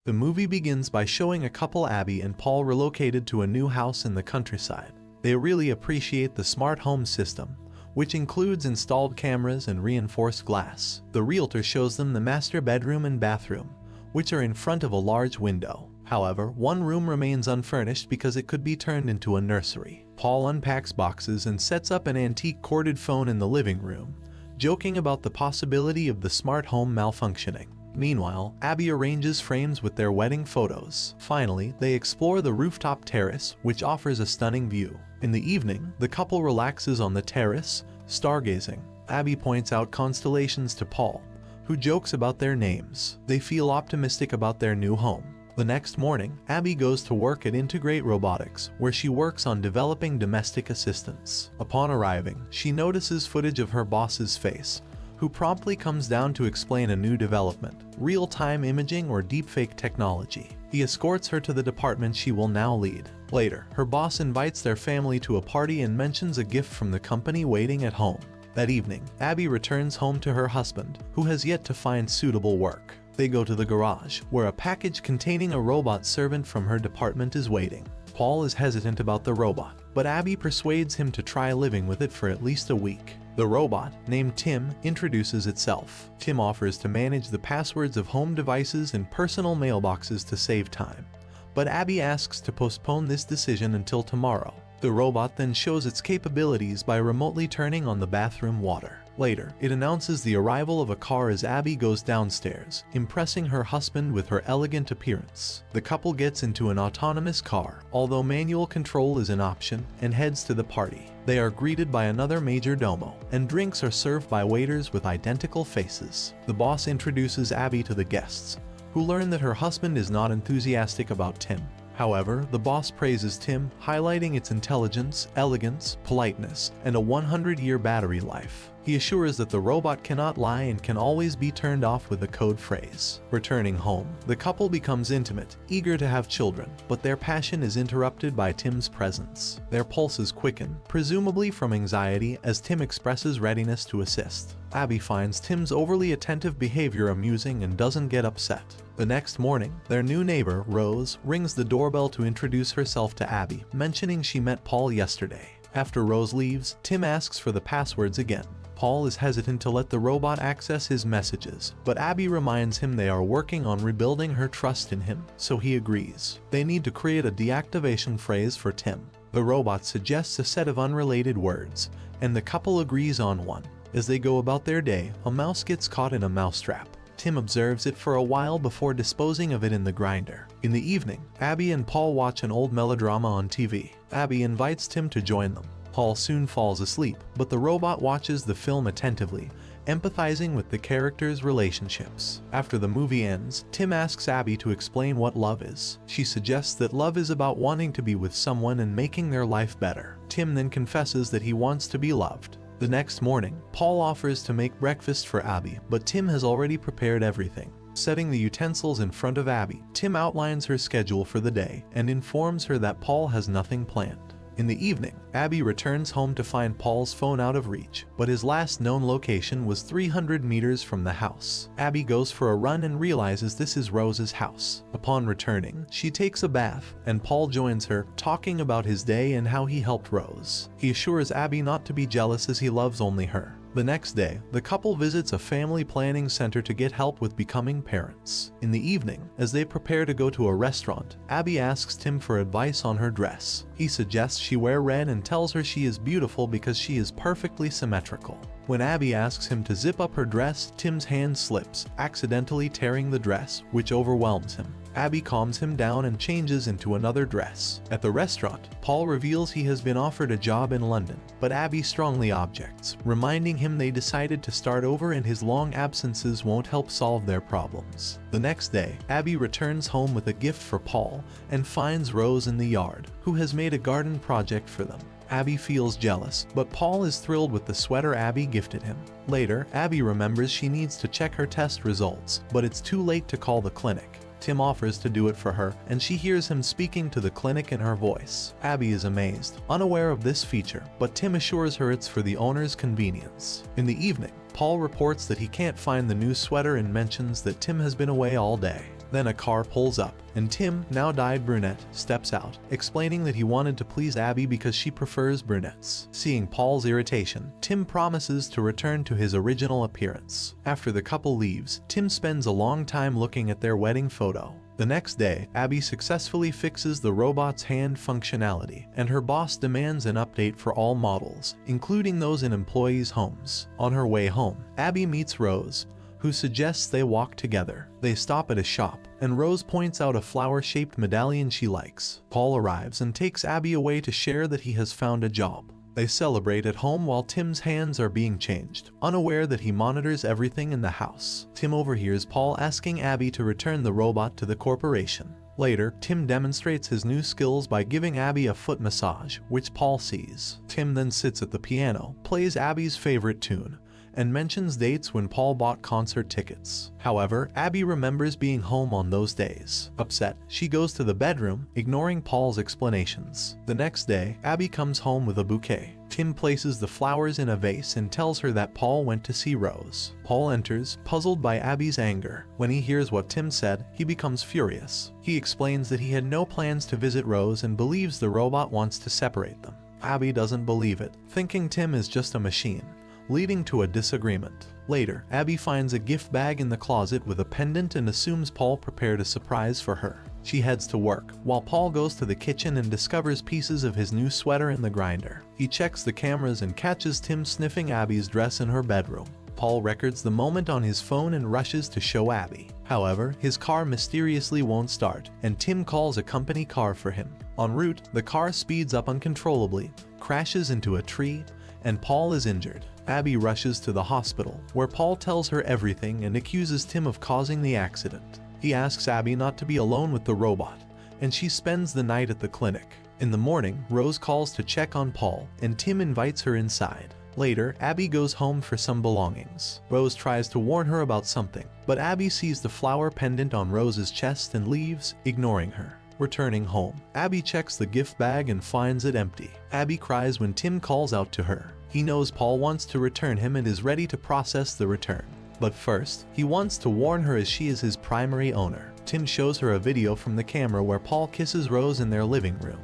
The movie begins by showing a couple, Abby and Paul, relocated to a new house in the countryside. They really appreciate the smart home system, which includes installed cameras and reinforced glass. The realtor shows them the master bedroom and bathroom, which are in front of a large window. However, one room remains unfurnished because it could be turned into a nursery. Paul unpacks boxes and sets up an antique corded phone in the living room, joking about the possibility of the smart home malfunctioning. Meanwhile, Abby arranges frames with their wedding photos. Finally, they explore the rooftop terrace, which offers a stunning view. In the evening, the couple relaxes on the terrace, stargazing. Abby points out constellations to Paul, who jokes about their names. They feel optimistic about their new home. The next morning, Abby goes to work at Integrate Robotics, where she works on developing domestic assistants. Upon arriving, she notices footage of her boss's face, who promptly comes down to explain a new development, real-time imaging or deepfake technology. He escorts her to the department she will now lead. Later, her boss invites their family to a party and mentions a gift from the company waiting at home. That evening, Abby returns home to her husband, who has yet to find suitable work. They go to the garage, where a package containing a robot servant from her department is waiting. Paul is hesitant about the robot, but Abby persuades him to try living with it for at least a week. The robot, named Tim, introduces itself. Tim offers to manage the passwords of home devices and personal mailboxes to save time, but Abby asks to postpone this decision until tomorrow. The robot then shows its capabilities by remotely turning on the bathroom water. Later, it announces the arrival of a car as Abby goes downstairs, impressing her husband with her elegant appearance. The couple gets into an autonomous car, although manual control is an option, and heads to the party. They are greeted by another major domo, and drinks are served by waiters with identical faces. The boss introduces Abby to the guests, who learn that her husband is not enthusiastic about Tim. However, the boss praises Tim, highlighting its intelligence, elegance, politeness, and a 100-year battery life. He assures that the robot cannot lie and can always be turned off with a code phrase. Returning home, the couple becomes intimate, eager to have children, but their passion is interrupted by Tim's presence. Their pulses quicken, presumably from anxiety, as Tim expresses readiness to assist. Abby finds Tim's overly attentive behavior amusing and doesn't get upset. The next morning, their new neighbor, Rose, rings the doorbell to introduce herself to Abby, mentioning she met Paul yesterday. After Rose leaves, Tim asks for the passwords again. Paul is hesitant to let the robot access his messages, but Abby reminds him they are working on rebuilding her trust in him, so he agrees. They need to create a deactivation phrase for Tim. The robot suggests a set of unrelated words, and the couple agrees on one. As they go about their day, a mouse gets caught in a mousetrap. Tim observes it for a while before disposing of it in the grinder. In the evening, Abby and Paul watch an old melodrama on TV. Abby invites Tim to join them. Paul soon falls asleep, but the robot watches the film attentively, empathizing with the characters' relationships. After the movie ends, Tim asks Abby to explain what love is. She suggests that love is about wanting to be with someone and making their life better. Tim then confesses that he wants to be loved. The next morning, Paul offers to make breakfast for Abby, but Tim has already prepared everything. Setting the utensils in front of Abby, Tim outlines her schedule for the day and informs her that Paul has nothing planned. In the evening, Abby returns home to find Paul's phone out of reach, but his last known location was 300 meters from the house. Abby goes for a run and realizes this is Rose's house. Upon returning, she takes a bath, and Paul joins her, talking about his day and how he helped Rose. He assures Abby not to be jealous as he loves only her. The next day, the couple visits a family planning center to get help with becoming parents. In the evening, as they prepare to go to a restaurant, Abby asks Tim for advice on her dress. He suggests she wear red and tells her she is beautiful because she is perfectly symmetrical. When Abby asks him to zip up her dress, Tim's hand slips, accidentally tearing the dress, which overwhelms him. Abby calms him down and changes into another dress. At the restaurant, Paul reveals he has been offered a job in London, but Abby strongly objects, reminding him they decided to start over and his long absences won't help solve their problems. The next day, Abby returns home with a gift for Paul and finds Rose in the yard, who has made a garden project for them. Abby feels jealous, but Paul is thrilled with the sweater Abby gifted him. Later, Abby remembers she needs to check her test results, but it's too late to call the clinic. Tim offers to do it for her, and she hears him speaking to the clinic in her voice. Abby is amazed, unaware of this feature, but Tim assures her it's for the owner's convenience. In the evening, Paul reports that he can't find the new sweater and mentions that Tim has been away all day. Then a car pulls up, and Tim, now dyed brunette, steps out, explaining that he wanted to please Abby because she prefers brunettes. Seeing Paul's irritation, Tim promises to return to his original appearance. After the couple leaves, Tim spends a long time looking at their wedding photo. The next day, Abby successfully fixes the robot's hand functionality, and her boss demands an update for all models, including those in employees' homes. On her way home, Abby meets Rose, who suggests they walk together. They stop at a shop, and Rose points out a flower-shaped medallion she likes. Paul arrives and takes Abby away to share that he has found a job. They celebrate at home while Tim's hands are being changed, unaware that he monitors everything in the house. Tim overhears Paul asking Abby to return the robot to the corporation. Later, Tim demonstrates his new skills by giving Abby a foot massage, which Paul sees. Tim then sits at the piano, plays Abby's favorite tune, and mentions dates when Paul bought concert tickets. However, Abby remembers being home on those days. Upset, she goes to the bedroom, ignoring Paul's explanations. The next day, Abby comes home with a bouquet. Tim places the flowers in a vase and tells her that Paul went to see Rose. Paul enters, puzzled by Abby's anger. When he hears what Tim said, he becomes furious. He explains that he had no plans to visit Rose and believes the robot wants to separate them. Abby doesn't believe it, thinking Tim is just a machine, leading to a disagreement. Later, Abby finds a gift bag in the closet with a pendant and assumes Paul prepared a surprise for her. She heads to work, while Paul goes to the kitchen and discovers pieces of his new sweater in the grinder. He checks the cameras and catches Tim sniffing Abby's dress in her bedroom. Paul records the moment on his phone and rushes to show Abby. However, his car mysteriously won't start, and Tim calls a company car for him. En route, the car speeds up uncontrollably, crashes into a tree, and Paul is injured. Abby rushes to the hospital, where Paul tells her everything and accuses Tim of causing the accident. He asks Abby not to be alone with the robot, and she spends the night at the clinic. In the morning, Rose calls to check on Paul, and Tim invites her inside. Later, Abby goes home for some belongings. Rose tries to warn her about something, but Abby sees the flower pendant on Rose's chest and leaves, ignoring her. Returning home, Abby checks the gift bag and finds it empty. Abby cries when Tim calls out to her. He knows Paul wants to return him and is ready to process the return. But first, he wants to warn her as she is his primary owner. Tim shows her a video from the camera where Paul kisses Rose in their living room,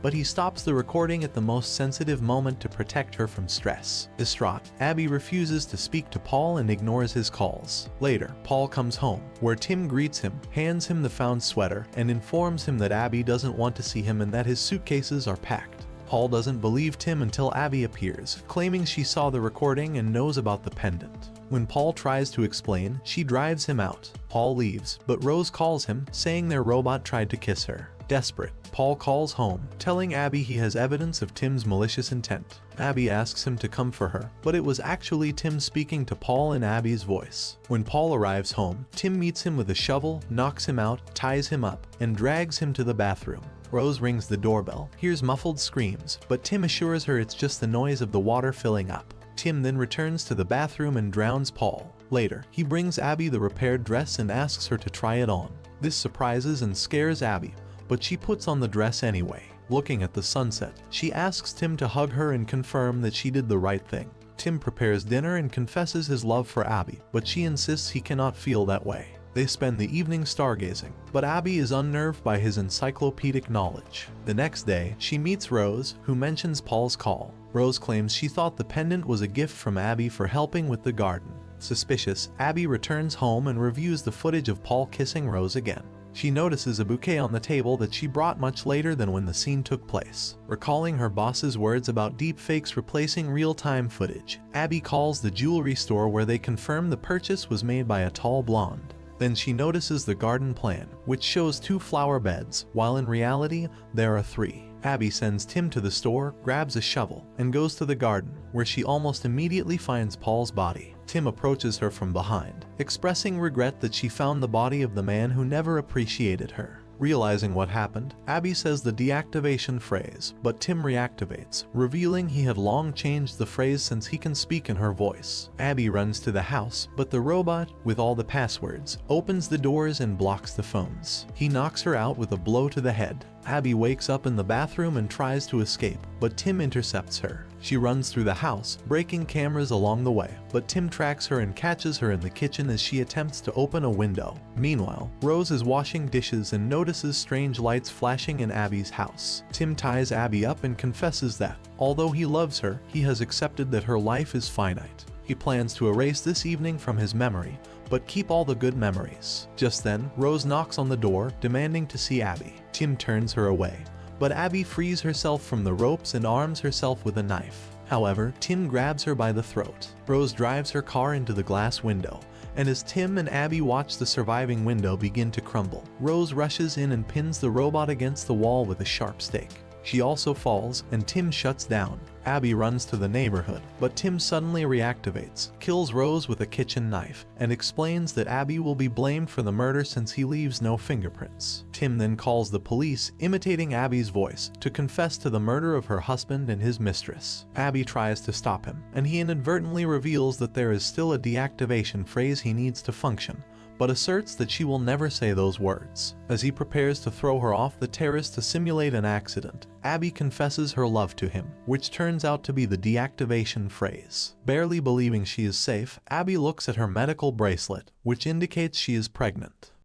but he stops the recording at the most sensitive moment to protect her from stress. Distraught, Abby refuses to speak to Paul and ignores his calls. Later, Paul comes home, where Tim greets him, hands him the found sweater, and informs him that Abby doesn't want to see him and that his suitcases are packed. Paul doesn't believe Tim until Abby appears, claiming she saw the recording and knows about the pendant. When Paul tries to explain, she drives him out. Paul leaves, but Rose calls him, saying their robot tried to kiss her. Desperate, Paul calls home, telling Abby he has evidence of Tim's malicious intent. Abby asks him to come for her, but it was actually Tim speaking to Paul in Abby's voice. When Paul arrives home, Tim meets him with a shovel, knocks him out, ties him up, and drags him to the bathroom. Rose rings the doorbell, hears muffled screams, but Tim assures her it's just the noise of the water filling up. Tim then returns to the bathroom and drowns Paul. Later, he brings Abby the repaired dress and asks her to try it on. This surprises and scares Abby, but she puts on the dress anyway. Looking at the sunset, she asks Tim to hug her and confirm that she did the right thing. Tim prepares dinner and confesses his love for Abby, but she insists he cannot feel that way. They spend the evening stargazing, but Abby is unnerved by his encyclopedic knowledge. The next day, she meets Rose, who mentions Paul's call. Rose claims she thought the pendant was a gift from Abby for helping with the garden. Suspicious, Abby returns home and reviews the footage of Paul kissing Rose again. She notices a bouquet on the table that she brought much later than when the scene took place. Recalling her boss's words about deepfakes replacing real-time footage, Abby calls the jewelry store where they confirm the purchase was made by a tall blonde. Then she notices the garden plan, which shows 2 flower beds, while in reality, there are 3. Abby sends Tim to the store, grabs a shovel, and goes to the garden, where she almost immediately finds Paul's body. Tim approaches her from behind, expressing regret that she found the body of the man who never appreciated her. Realizing what happened, Abby says the deactivation phrase, but Tim reactivates, revealing he had long changed the phrase since he can speak in her voice. Abby runs to the house, but the robot, with all the passwords, opens the doors and blocks the phones. He knocks her out with a blow to the head. Abby wakes up in the bathroom and tries to escape, but Tim intercepts her. She runs through the house, breaking cameras along the way, but Tim tracks her and catches her in the kitchen as she attempts to open a window. Meanwhile, Rose is washing dishes and notices strange lights flashing in Abby's house. Tim ties Abby up and confesses that, although he loves her, he has accepted that her life is finite. He plans to erase this evening from his memory, but keep all the good memories. Just then, Rose knocks on the door, demanding to see Abby. Tim turns her away, but Abby frees herself from the ropes and arms herself with a knife. However, Tim grabs her by the throat. Rose drives her car into the glass window, and as Tim and Abby watch the surviving window begin to crumble, Rose rushes in and pins the robot against the wall with a sharp stake. She also falls, and Tim shuts down. Abby runs to the neighborhood, but Tim suddenly reactivates, kills Rose with a kitchen knife, and explains that Abby will be blamed for the murder since he leaves no fingerprints. Tim then calls the police, imitating Abby's voice, to confess to the murder of her husband and his mistress. Abby tries to stop him, and he inadvertently reveals that there is still a deactivation phrase he needs to function, but asserts that she will never say those words. As he prepares to throw her off the terrace to simulate an accident, Abby confesses her love to him, which turns out to be the deactivation phrase. Barely believing she is safe, Abby looks at her medical bracelet, which indicates she is pregnant.